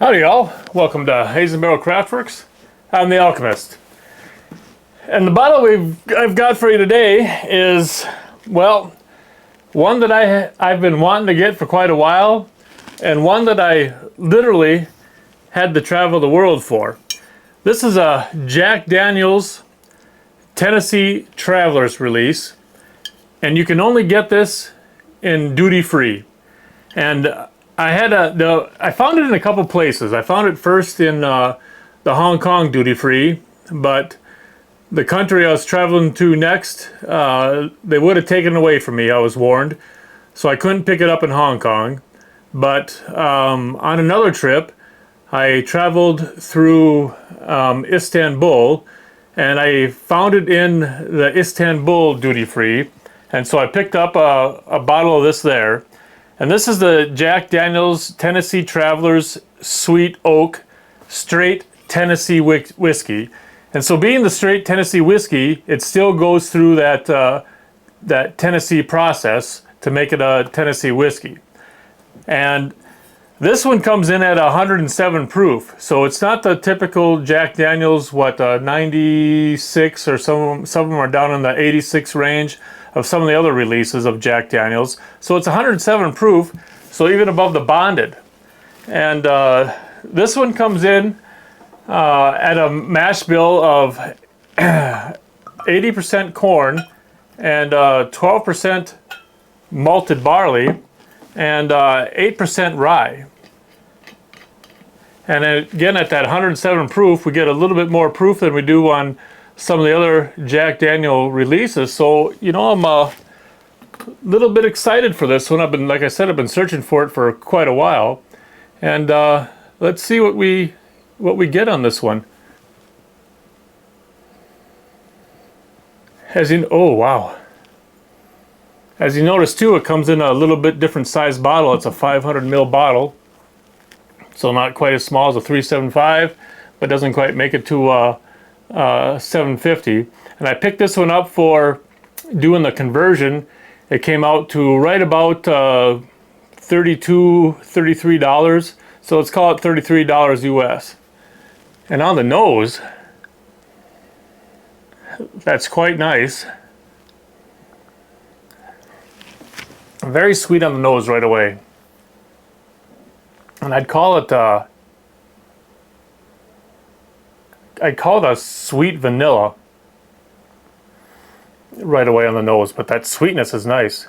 Howdy y'all, welcome to Hazen Barrel Craftworks. I'm the Alchemist. And the bottle I've got for you today is, well, one that I've been wanting to get for quite a while, and one that I literally had to travel the world for. This is a Jack Daniel's Tennessee Traveler's release, and you can only get this in duty free. And I found it in a couple places. I found it first in the Hong Kong duty free, but the country I was traveling to next, they would have taken it away from me, I was warned. So I couldn't pick it up in Hong Kong. But on another trip, I traveled through Istanbul, and I found it in the Istanbul duty free. And so I picked up a bottle of this there. And this is the Jack Daniel's Tennessee Traveler's Sweet Oak Straight Tennessee Whiskey. And so being the straight Tennessee whiskey, it still goes through that Tennessee process to make it a Tennessee whiskey. And this one comes in at 107 proof. So it's not the typical Jack Daniel's, 96, or some of them are down in the 86 range of some of the other releases of Jack Daniel's. So it's 107 proof, so even above the bonded. And this one comes in at a mash bill of 80% corn and 12% malted barley and 8% rye. And again, at that 107 proof, we get a little bit more proof than we do on some of the other Jack Daniel releases. So, you know, I'm a little bit excited for this one. Like I said, I've been searching for it for quite a while. And let's see what we get on this one. Oh wow. As you notice too, it comes in a little bit different size bottle. It's a 500 ml bottle. So not quite as small as a 375, but doesn't quite make it to 750. And I picked this one up for doing the conversion. It came out to right about $32, $33. So let's call it $33 US. And on the nose, that's quite nice. Very sweet on the nose right away. And I'd call it a sweet vanilla right away on the nose, but that sweetness is nice.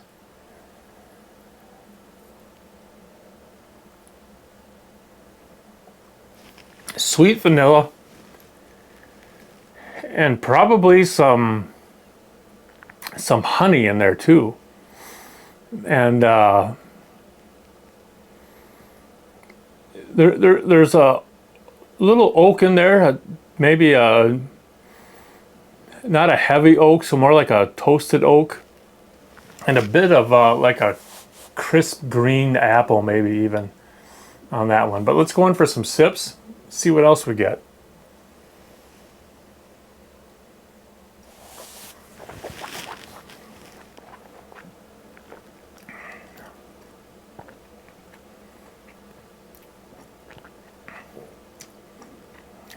Sweet vanilla and probably some honey in there too. And there's a little oak in there, maybe not a heavy oak, so more like a toasted oak, and a bit of like a crisp green apple maybe even on that one. But let's go in for some sips, see what else we get.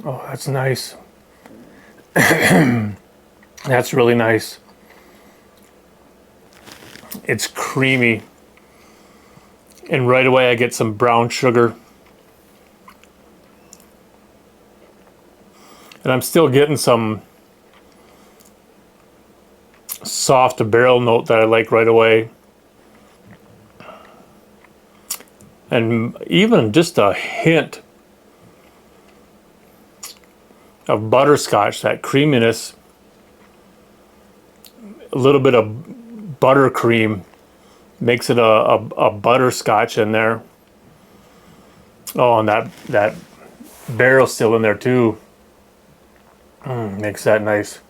Oh, that's nice. That's really nice. It's creamy. And right away I get some brown sugar. And I'm still getting some soft barrel note that I like right away. And even just a hint of butterscotch, that creaminess, a little bit of buttercream makes it a butterscotch in there. Oh, and that barrel's still in there too. Makes that nice.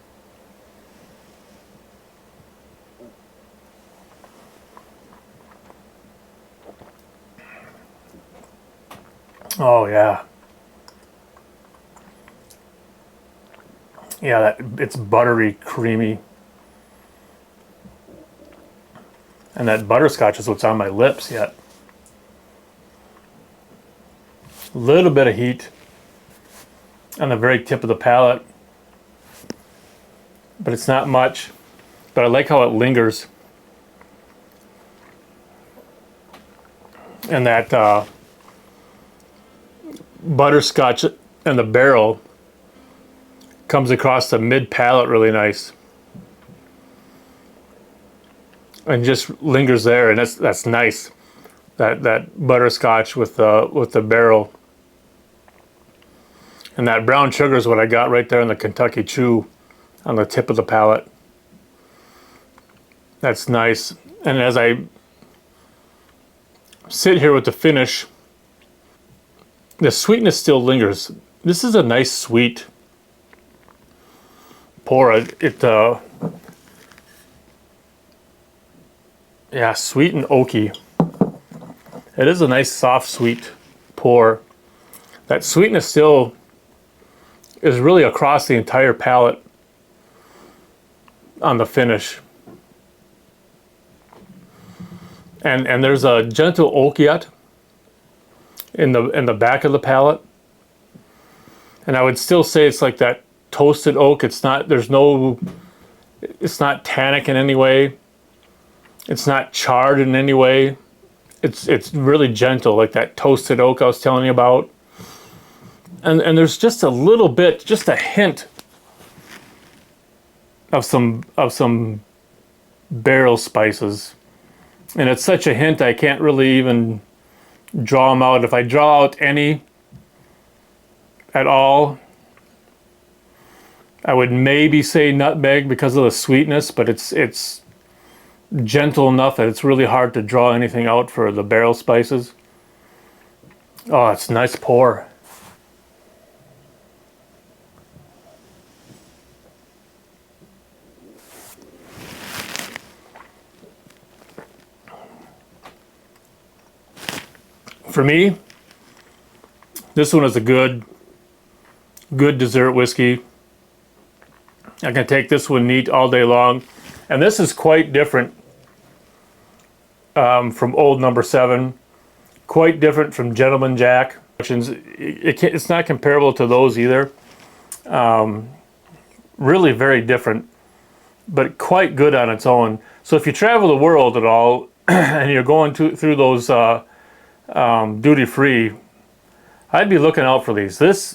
Oh yeah. Yeah, it's buttery, creamy. And that butterscotch is what's on my lips yet. A little bit of heat on the very tip of the palate, but it's not much. But I like how it lingers. And that butterscotch and the barrel comes across the mid palate really nice, and just lingers there, and that's nice. That butterscotch with the barrel, and that brown sugar is what I got right there in the Kentucky Chew on the tip of the palate. That's nice. And as I sit here with the finish, the sweetness still lingers. This is a nice sweet pour. Yeah, sweet and oaky. It is a nice soft sweet pour. That sweetness still is really across the entire palate on the finish. And there's a gentle oakiet in the back of the palate. And I would still say it's like that toasted oak. It's not tannic in any way. It's not charred in any way. It's really gentle, like that toasted oak I was telling you about. And there's just a little bit, just a hint of some barrel spices. And it's such a hint I can't really even draw them out. If I draw out any at all, I would maybe say nutmeg because of the sweetness, but it's gentle enough that it's really hard to draw anything out for the barrel spices. Oh, it's a nice pour. For me, this one is a good dessert whiskey. I can take this one neat all day long. And this is quite different from Old Number 7. Quite different from Gentleman Jack. It's not comparable to those either. Really very different, but quite good on its own. So if you travel the world at all and you're going through those duty-free, I'd be looking out for these. This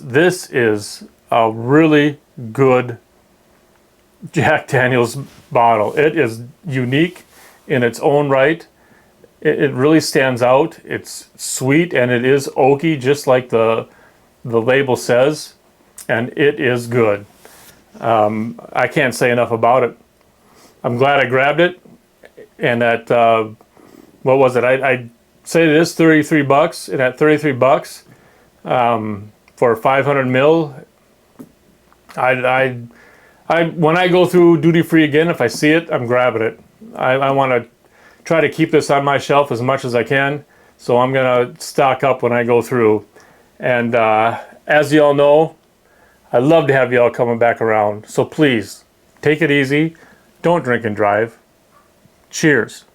is a really good Jack Daniel's bottle. It is unique in its own right. It really stands out. It's sweet and it is oaky, just like the label says, and it is good. I can't say enough about it. I'm glad I grabbed it, and at what was it? I say it is $33, and at $33 for 500 mil, when I go through duty free again, if I see it, I'm grabbing it. I want to try to keep this on my shelf as much as I can, so I'm gonna stock up when I go through. And as you all know, I love to have you all coming back around. So please take it easy. Don't drink and drive. Cheers.